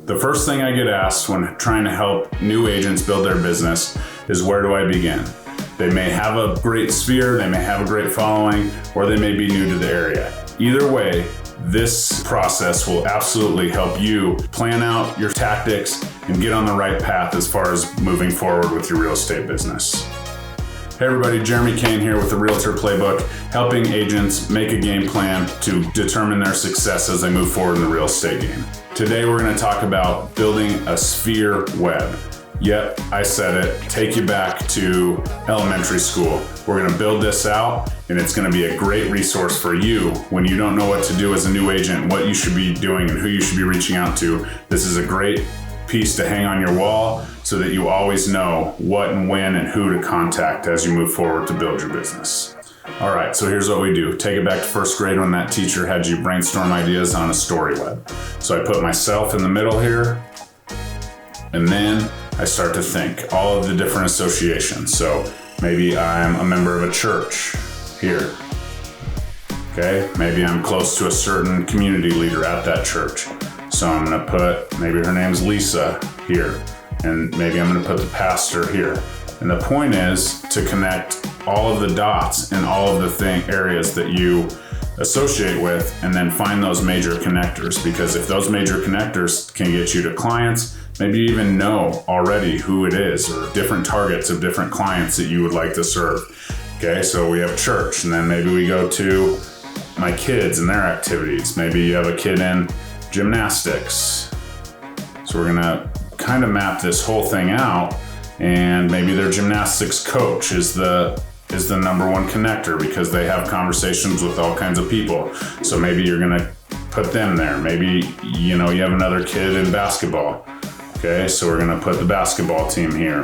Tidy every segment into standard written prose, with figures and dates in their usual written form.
The first thing I get asked when trying to help new agents build their business is, where do I begin? They may have a great sphere, they may have a great following, or they may be new to the area. Either way, this process will absolutely help you plan out your tactics and get on the right path as far as moving forward with your real estate business. Hey everybody, Jeremy Kane here with the Realtor Playbook, helping agents make a game plan to determine their success as they move forward in the real estate game. Today we're going to talk about building a sphere web. Yep, I said it. Take you back to elementary school. We're going to build this out, and it's going to be a great resource for you when you don't know what to do as a new agent, what you should be doing, and who you should be reaching out to. This is a great piece to hang on your wall so that you always know what and when and who to contact as you move forward to build your business. All right, so here's what we do. Take it back to first grade when that teacher had you brainstorm ideas on a story web. So I put myself in the middle here, and then I start to think all of the different associations. So maybe I'm a member of a church here. Okay, maybe I'm close to a certain community leader at that church. So I'm gonna put, maybe her name's Lisa here, and maybe I'm gonna put the pastor here. And the point is to connect all of the dots in all of the areas that you associate with, and then find those major connectors, because if those major connectors can get you to clients, maybe you even know already who it is or different targets of different clients that you would like to serve. Okay, so we have church, and then maybe we go to my kids and their activities. Maybe you have a kid in gymnastics. So we're gonna kind of map this whole thing out, and maybe their gymnastics coach is the number one connector because they have conversations with all kinds of people. So maybe you're gonna put them there. Maybe you have another kid in basketball. Okay, so we're gonna put the basketball team here.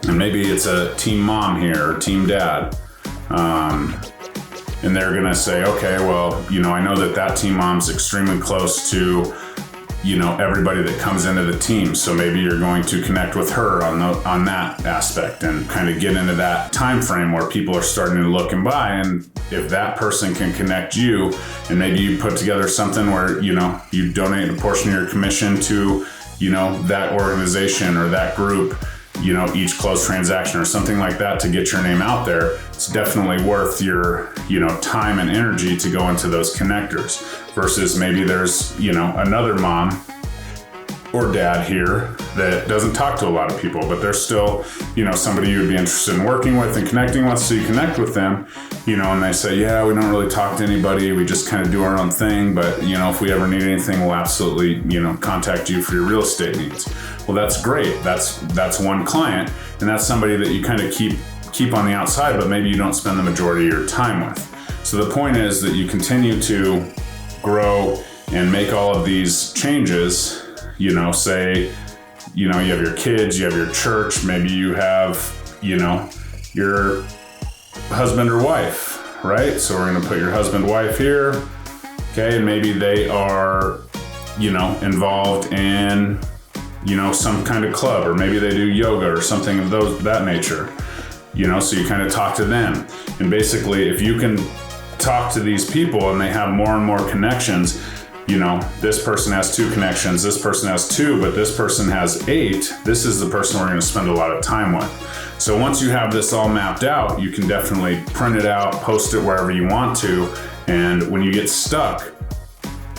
And maybe it's a team mom here or team dad. And they're gonna say, okay, well, I know that team mom's extremely close to, everybody that comes into the team. So maybe you're going to connect with her on that aspect and kind of get into that time frame where people are starting to look and buy. And if that person can connect you, and maybe you put together something where, you donate a portion of your commission to, that organization or that group, each closed transaction or something like that to get your name out there, it's definitely worth your, time and energy to go into those connectors versus maybe there's, another mom or dad here that doesn't talk to a lot of people, but they're still, somebody you would be interested in working with and connecting with. So you connect with them, and they say, yeah, we don't really talk to anybody. We just kind of do our own thing. But, if we ever need anything, we'll absolutely, contact you for your real estate needs. Well, that's great. That's one client. And that's somebody that you kind of keep on the outside, but maybe you don't spend the majority of your time with. So the point is that you continue to grow and make all of these changes. Say, you have your kids, you have your church, maybe you have, your husband or wife, right? So we're going to put your husband, wife here. Okay. And maybe they are, involved in, some kind of club, or maybe they do yoga or something of that nature, so you kind of talk to them. And basically, if you can talk to these people and they have more and more connections, this person has 2 connections, this person has 2, but this person has 8. This is the person we're going to spend a lot of time with. So once you have this all mapped out, you can definitely print it out, post it wherever you want to. And when you get stuck,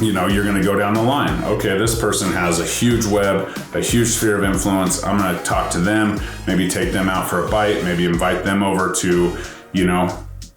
you're going to go down the line. Okay, this person has a huge web, a huge sphere of influence. I'm going to talk to them, maybe take them out for a bite, maybe invite them over to,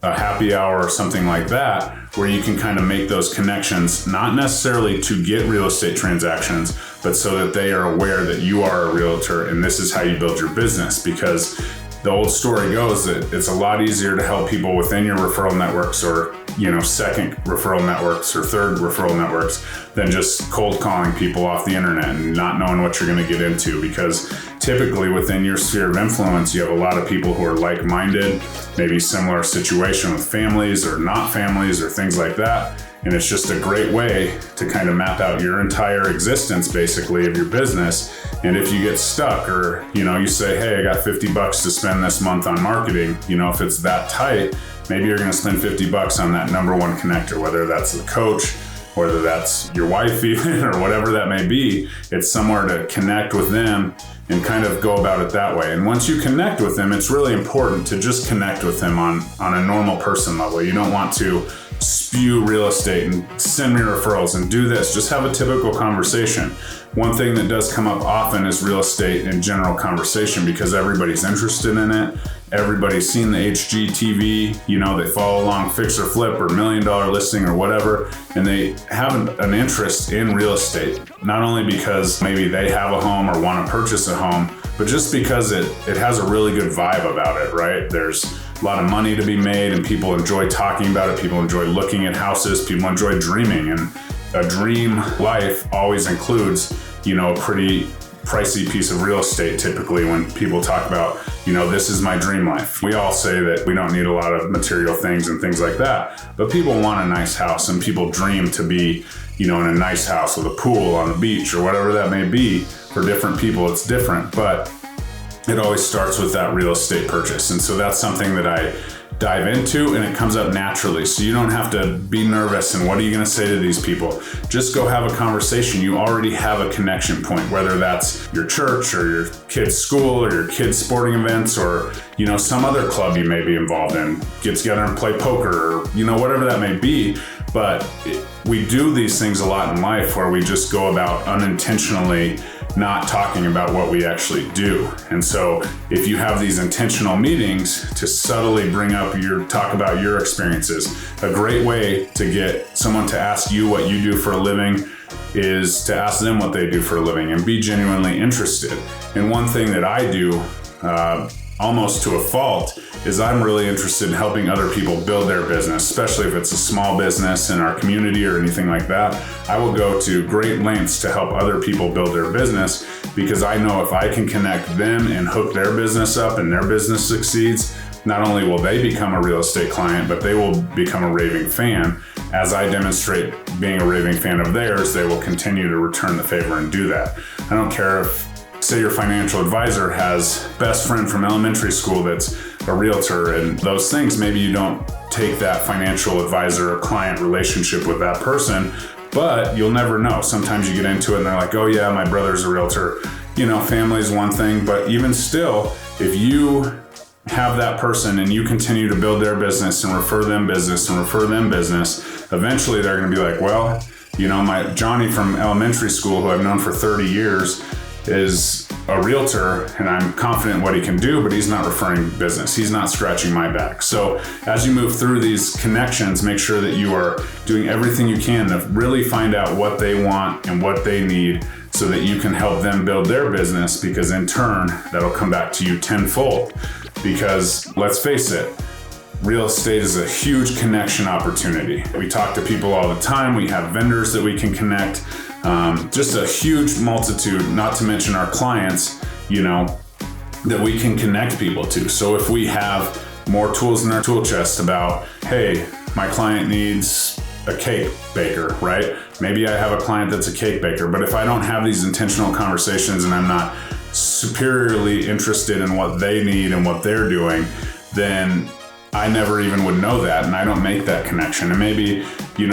a happy hour or something like that, where you can kind of make those connections, not necessarily to get real estate transactions, but so that they are aware that you are a realtor and this is how you build your business. Because the old story goes that it's a lot easier to help people within your referral networks or, second referral networks or third referral networks than just cold calling people off the internet and not knowing what you're going to get into. Because typically within your sphere of influence, you have a lot of people who are like-minded, maybe similar situation with families or not families or things like that. And it's just a great way to kind of map out your entire existence, basically, of your business. And if you get stuck or, you say, hey, I got $50 to spend this month on marketing, if it's that tight, maybe you're going to spend $50 on that number one connector, whether that's the coach, whether that's your wife even or whatever that may be. It's somewhere to connect with them and kind of go about it that way. And once you connect with them, it's really important to just connect with them on a normal person level. You don't want to spew real estate and send me referrals and do this. Just have a typical conversation. One thing that does come up often is real estate and general conversation, because everybody's interested in it. Everybody's seen the HGTV, they follow along Fix or Flip or $1 Million Listing or whatever, and they have an interest in real estate. Not only because maybe they have a home or want to purchase a home, but just because it has a really good vibe about it, right? There's a lot of money to be made and people enjoy talking about it. People enjoy looking at houses. People enjoy dreaming, and a dream life always includes, a pretty pricey piece of real estate. Typically when people talk about, this is my dream life. We all say that we don't need a lot of material things and things like that, but people want a nice house and people dream to be, in a nice house with a pool on the beach or whatever that may be. For different people, it's different, but it always starts with that real estate purchase. And so that's something that I dive into, and it comes up naturally. So you don't have to be nervous and what are you going to say to these people? Just go have a conversation. You already have a connection point, whether that's your church or your kid's school or your kid's sporting events or, some other club you may be involved in. Get together and play poker or, whatever that may be. But we do these things a lot in life where we just go about unintentionally not talking about what we actually do. And so if you have these intentional meetings to subtly talk about your experiences, a great way to get someone to ask you what you do for a living is to ask them what they do for a living and be genuinely interested. And one thing that I do, almost to a fault, is I'm really interested in helping other people build their business, especially if it's a small business in our community or anything like that. I will go to great lengths to help other people build their business, because I know if I can connect them and hook their business up and their business succeeds, not only will they become a real estate client, but they will become a raving fan. As I demonstrate being a raving fan of theirs, they will continue to return the favor and do that. I don't care if, say, your financial advisor has a best friend from elementary school that's a realtor and those things. Maybe you don't take that financial advisor or client relationship with that person, but you'll never know. Sometimes you get into it and they're like, oh yeah, my brother's a realtor. Family's one thing, but even still, if you have that person and you continue to build their business and refer them business, eventually they're going to be like, well, my Johnny from elementary school, who I've known for 30 years, is a realtor and I'm confident what he can do, but he's not referring business. He's not scratching my back. So as you move through these connections, make sure that you are doing everything you can to really find out what they want and what they need so that you can help them build their business, because in turn, that'll come back to you tenfold. Because let's face it, real estate is a huge connection opportunity. We talk to people all the time. We have vendors that we can connect. Just a huge multitude, not to mention our clients, that we can connect people to. So if we have more tools in our tool chest about, hey, my client needs a cake baker, right? Maybe I have a client that's a cake baker, but if I don't have these intentional conversations and I'm not superiorly interested in what they need and what they're doing, then I never even would know that, and I don't make that connection. And maybe,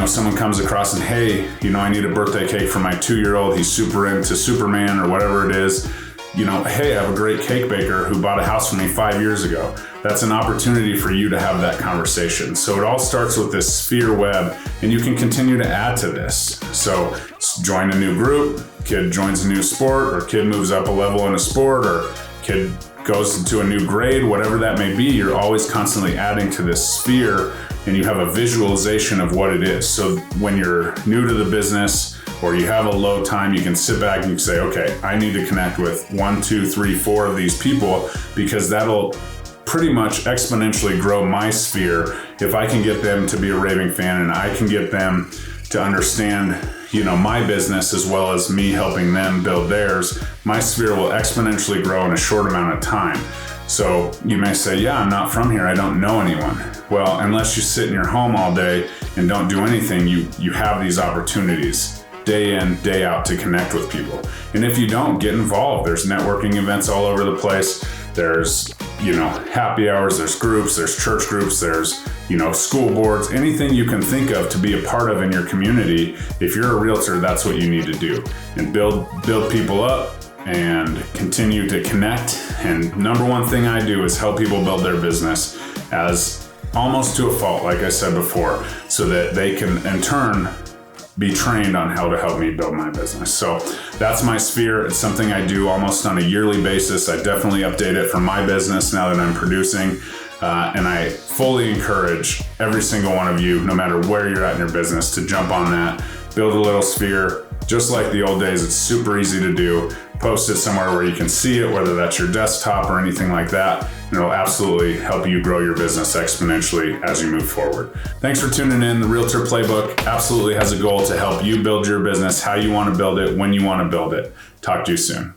someone comes across and, hey, I need a birthday cake for my 2-year-old. He's super into Superman or whatever it is. Hey, I have a great cake baker who bought a house from me 5 years ago. That's an opportunity for you to have that conversation. So it all starts with this sphere web, and you can continue to add to this. So join a new group, kid joins a new sport, or kid moves up a level in a sport, or kid goes into a new grade, whatever that may be. You're always constantly adding to this sphere, and you have a visualization of what it is. So when you're new to the business or you have a low time, you can sit back and say, okay, I need to connect with 1, 2, 3, 4 of these people, because that'll pretty much exponentially grow my sphere if I can get them to be a raving fan and I can get them to understand my business as well as me helping them build theirs. My sphere will exponentially grow in a short amount of time. So you may say, yeah, I'm not from here, I don't know anyone. Well, unless you sit in your home all day and don't do anything, you have these opportunities day in, day out to connect with people. And if you don't, get involved. There's networking events all over the place. There's happy hours, there's groups, there's church groups, there's, school boards, anything you can think of to be a part of in your community. If you're a realtor, that's what you need to do, and build people up and continue to connect. And number one thing I do is help people build their business as almost to a fault, like I said before, so that they can in turn be trained on how to help me build my business. So that's my sphere. It's something I do almost on a yearly basis. I definitely update it for my business now that I'm producing. And I fully encourage every single one of you, no matter where you're at in your business, to jump on that, build a little sphere. Just like the old days, it's super easy to do. Post it somewhere where you can see it, whether that's your desktop or anything like that. And it'll absolutely help you grow your business exponentially as you move forward. Thanks for tuning in. The Realtor Playbook absolutely has a goal to help you build your business how you want to build it, when you want to build it. Talk to you soon.